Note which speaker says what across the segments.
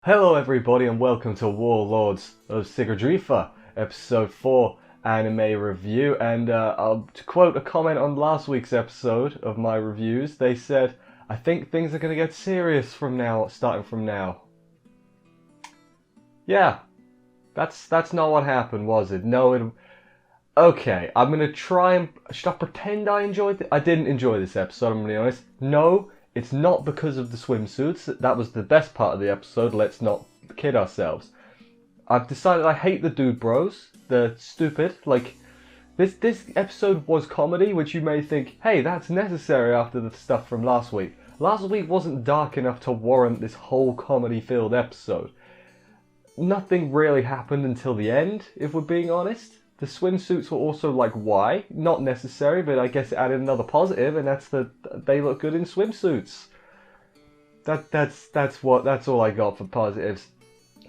Speaker 1: Hello everybody and welcome to Warlords of Sigrdrifa, episode 4 anime review. And to quote a comment on last week's episode of my reviews, they said, I think things are going to get serious starting from now. Yeah, that's not what happened, was it? No, okay, I'm going to try and... Should I pretend I enjoyed it? I didn't enjoy this episode, I'm going to be honest. No. It's not because of the swimsuits. That was the best part of the episode. Let's not kid ourselves. I've decided I hate the dude bros. They're stupid. Like, this episode was comedy, which you may think, hey, that's necessary after the stuff from last week. Last week wasn't dark enough to warrant this whole comedy-filled episode. Nothing really happened until the end, if we're being honest. The swimsuits were also like, why? Not necessary, but I guess it added another positive, and that's that they look good in swimsuits. That's all I got for positives.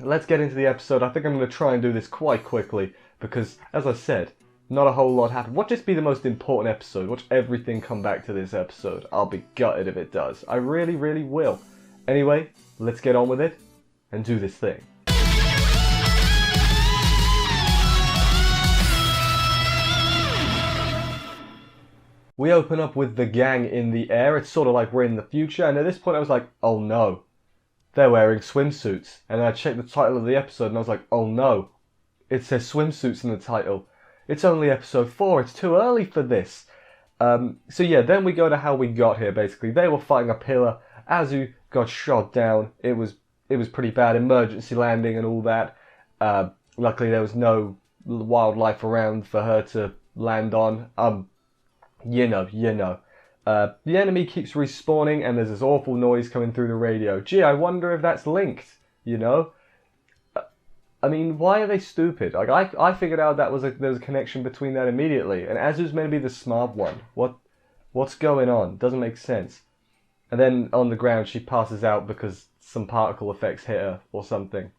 Speaker 1: Let's get into the episode. I think I'm going to try and do this quite quickly, because, as I said, not a whole lot happened. Watch this be the most important episode. Watch everything come back to this episode. I'll be gutted if it does. I really, really will. Anyway, let's get on with it, and do this thing. We open up with the gang in the air. It's sort of like we're in the future. And at this point I was like, oh no, they're wearing swimsuits. And then I checked the title of the episode and I was like, oh no, it says swimsuits in the title. It's only episode 4. It's too early for this. So yeah, then we go to how we got here basically. They were fighting a pillar. Azu got shot down. It was pretty bad. Emergency landing and all that. Luckily there was no wildlife around for her to land on. You know. The enemy keeps respawning and there's this awful noise coming through the radio. Gee, I wonder if that's linked, you know? I mean, why are they stupid? Like, I figured out there was a connection between that immediately. And Azu's meant to be the smart one. What's going on? Doesn't make sense. And then on the ground she passes out because some particle effects hit her or something.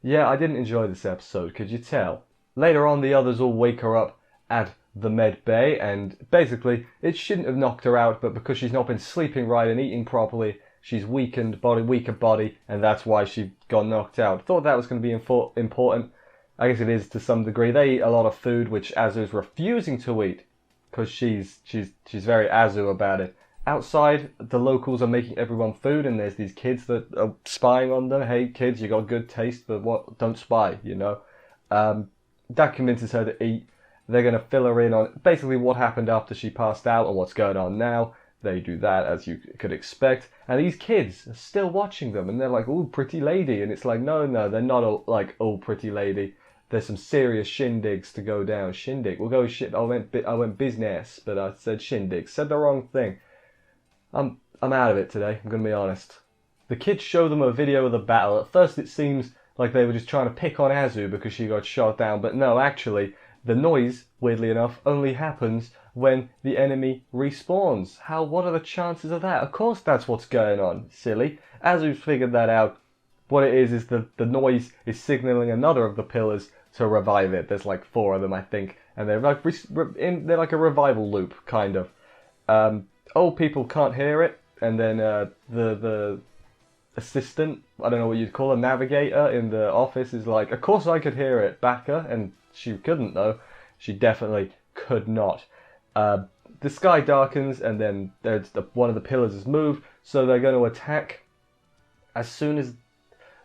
Speaker 1: Yeah, I didn't enjoy this episode, could you tell? Later on the others all wake her up at the med bay, and basically it shouldn't have knocked her out, but because she's not been sleeping right and eating properly, she's weaker body, and that's why she got knocked out. Thought that was going to be important. I guess it is to some degree. They eat a lot of food which Azu's refusing to eat because she's very Azu about it. Outside, the locals are making everyone food, and there's these kids that are spying on them. Hey kids, you got good taste, but what? Don't spy, you know. That convinces her to eat. They're going to fill her in on basically what happened after she passed out and what's going on now. They do that, as you could expect. And these kids are still watching them, and they're like, "Ooh, pretty lady." And it's like, no, they're not all, like, "Oh, pretty lady." There's some serious shindigs to go down. Shindig. We'll go shit. I went business, but I said shindig. Said the wrong thing. I'm out of it today. I'm going to be honest. The kids show them a video of the battle. At first, it seems like they were just trying to pick on Azu because she got shot down, but no, actually. The noise, weirdly enough, only happens when the enemy respawns. What are the chances of that? Of course that's what's going on, silly. Azu's figured that out. What it is the noise is signalling another of the pillars to revive it. There's like 4 of them, I think. And they're like they're like a revival loop, kind of. Old people can't hear it. And then the assistant, I don't know what you'd call a navigator in the office, is like, of course I could hear it, Backer. And she couldn't, though. She definitely could not. The sky darkens, and then one of the pillars is moved, so they're going to attack as soon as...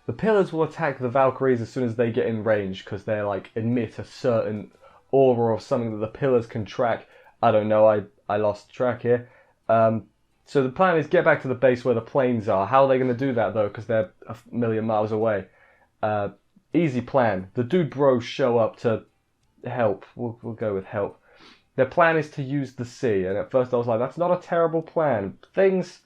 Speaker 1: The pillars will attack the Valkyries as soon as they get in range, because they like emit a certain aura or something that the pillars can track. I don't know, I lost track here. So the plan is get back to the base where the planes are. How are they going to do that, though, because they're a million miles away? Easy plan. The dude bros show up to help. We'll go with help. Their plan is to use the sea, and at first I was like, that's not a terrible plan. Things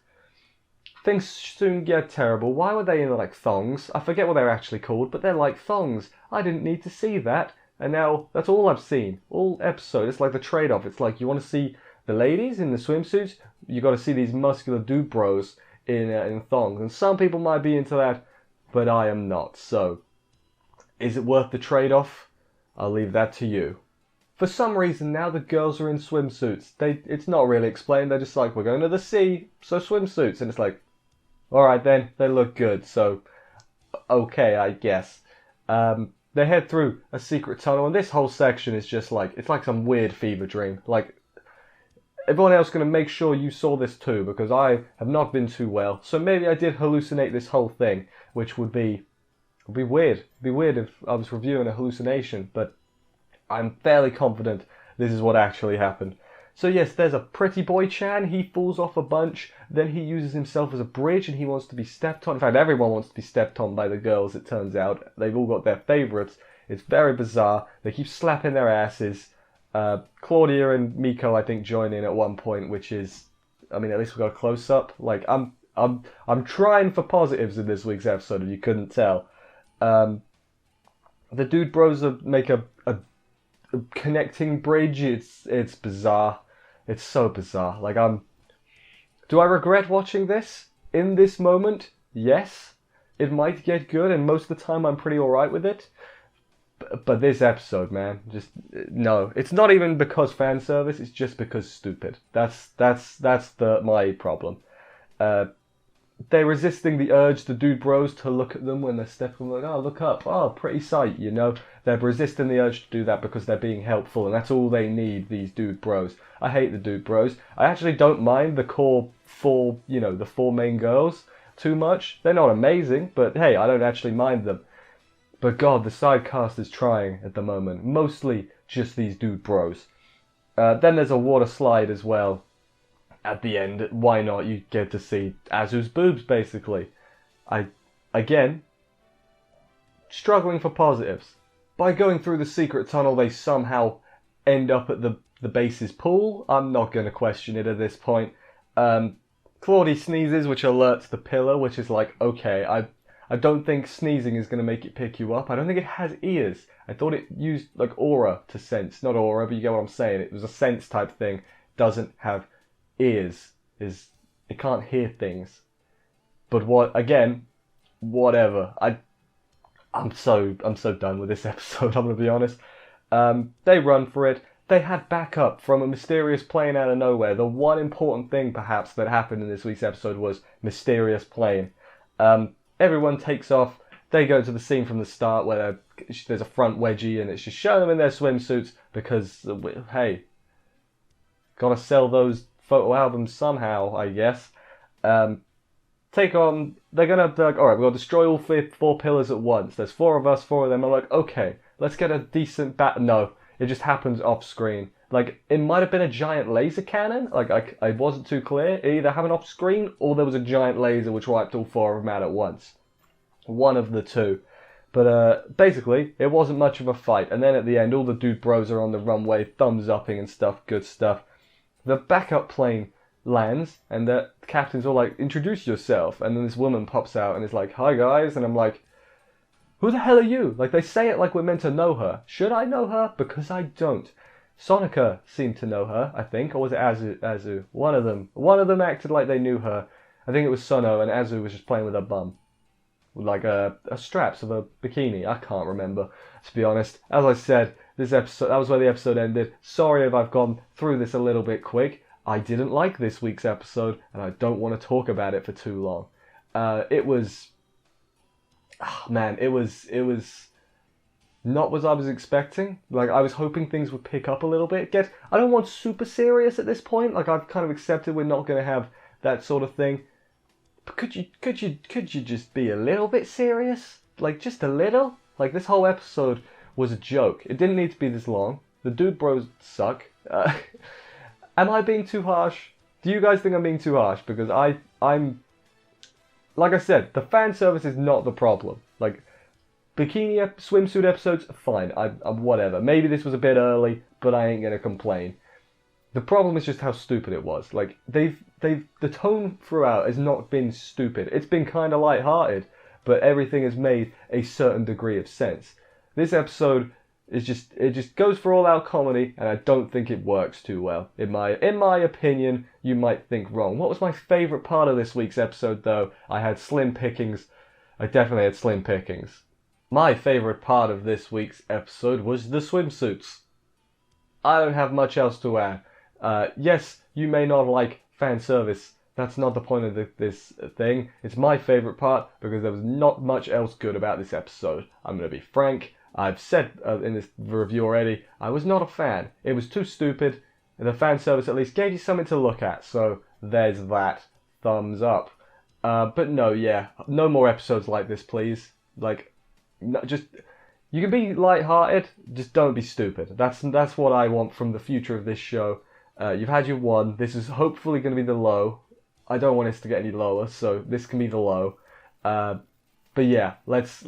Speaker 1: soon get terrible. Why were they in like thongs? I forget what they're actually called, but they're like thongs. I didn't need to see that, and now that's all I've seen. All episode. It's like the trade-off. It's like you want to see the ladies in the swimsuits, you got to see these muscular dude bros in thongs, and some people might be into that, but I am not. So. Is it worth the trade-off? I'll leave that to you. For some reason now the girls are in swimsuits. It's not really explained. They're just like, we're going to the sea, so swimsuits. And it's like, alright then, they look good. So okay, I guess. They head through a secret tunnel, and this whole section is just like, it's like some weird fever dream. Like, everyone else going to make sure you saw this too, because I have not been too well. So maybe I did hallucinate this whole thing, which would be weird. It'd be weird if I was reviewing a hallucination, but I'm fairly confident this is what actually happened. So yes, there's a pretty boy Chan. He falls off a bunch. Then he uses himself as a bridge, and he wants to be stepped on. In fact, everyone wants to be stepped on by the girls, it turns out. They've all got their favourites. It's very bizarre. They keep slapping their asses. Claudia and Miko, I think, join in at one point, which is, I mean, at least we got a close-up. Like, I'm trying for positives in this week's episode, if you couldn't tell. The dude bros make a connecting bridge. It's bizarre. It's so bizarre. Like, do I regret watching this in this moment? Yes. It might get good, and most of the time I'm pretty alright with it. But this episode, man, just no. It's not even because fan service. It's just because stupid. That's my problem. They're resisting the urge, the dude bros, to look at them when they're stepping. Like, oh, look up. Oh, pretty sight, you know. They're resisting the urge to do that because they're being helpful, and that's all they need. These dude bros. I hate the dude bros. I actually don't mind the core four, the four main girls too much. They're not amazing, but hey, I don't actually mind them. But God, the side cast is trying at the moment. Mostly just these dude bros. Then there's a water slide as well. At the end, why not? You get to see Azu's boobs, basically. Again, struggling for positives. By going through the secret tunnel, they somehow end up at the base's pool. I'm not going to question it at this point. Claudie sneezes, which alerts the pillar, which is like, okay, I don't think sneezing is going to make it pick you up. I don't think it has ears. I thought it used like aura to sense. Not aura, but you get what I'm saying. It was a sense type thing. Doesn't have ears. It can't hear things. But whatever. I'm so done with this episode, I'm going to be honest. They run for it. They had backup from a mysterious plane out of nowhere. The one important thing, perhaps, that happened in this week's episode was mysterious plane. Everyone takes off. They go to the scene from the start where there's a front wedgie and it's just showing them in their swimsuits because, hey, gotta sell those photo albums somehow, I guess. They're like, alright, we've got to destroy all four pillars at once. There's four of us, four of them. I'm like, okay, let's get a decent No, it just happens off screen. Like, it might have been a giant laser cannon. Like, I wasn't too clear. It either happened off screen or there was a giant laser which wiped all four of them out at once. One of the two. But basically, it wasn't much of a fight. And then at the end, all the dude bros are on the runway, thumbs upping and stuff, good stuff. The backup plane lands, and the captain's all like, introduce yourself. And then this woman pops out and is like, hi guys. And I'm like, who the hell are you? Like, they say it like we're meant to know her. Should I know her? Because I don't. Sonica seemed to know her, I think, or was it Azu? One of them acted like they knew her. I think it was Sono, and Azu was just playing with her bum. Like a straps of a bikini. I can't remember, to be honest. As I said, this episode, that was where the episode ended. Sorry if I've gone through this a little bit quick. I didn't like this week's episode, and I don't want to talk about it for too long. It was not what I was expecting. Like, I was hoping things would pick up a little bit. I don't want super serious at this point. Like, I've kind of accepted we're not going to have that sort of thing. But could you just be a little bit serious? Like, just a little? Like, this whole episode was a joke. It didn't need to be this long. The dude bros suck. Am I being too harsh? Do you guys think I'm being too harsh? Because I'm... Like I said, the fan service is not the problem. Like, swimsuit episodes, fine. I'm whatever. Maybe this was a bit early, but I ain't gonna complain. The problem is just how stupid it was. Like, the tone throughout has not been stupid. It's been kind of light-hearted, but everything has made a certain degree of sense. This episode is it just goes for all-out comedy, and I don't think it works too well. In my opinion, you might think wrong. What was my favourite part of this week's episode, though? I had slim pickings. I definitely had slim pickings. My favourite part of this week's episode was the swimsuits. I don't have much else to add. Yes, you may not like fan service That's not the point of this thing. It's my favourite part because there was not much else good about this episode. I'm going to be frank. I've said in this review already, I was not a fan. It was too stupid. The fan service at least gave you something to look at. So there's that. Thumbs up. But no, yeah. No more episodes like this, please. Like, no, just... You can be light-hearted, just don't be stupid. That's what I want from the future of this show. You've had your one. This is hopefully going to be the low. I don't want us to get any lower, so this can be the low. But yeah, let's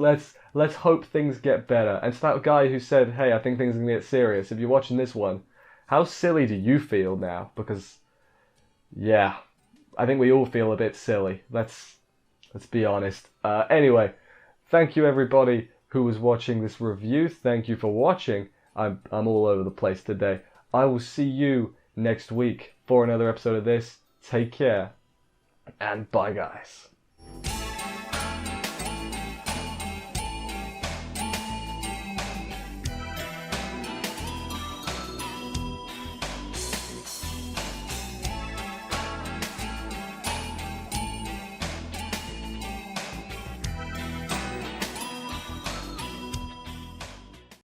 Speaker 1: hope things get better. And to that guy who said, "Hey, I think things are going to get serious," if you're watching this one, how silly do you feel now? Because yeah, I think we all feel a bit silly. Let's be honest. Anyway, thank you everybody who was watching this review. Thank you for watching. I'm all over the place today. I will see you next week for another episode of this. Take care, and bye guys.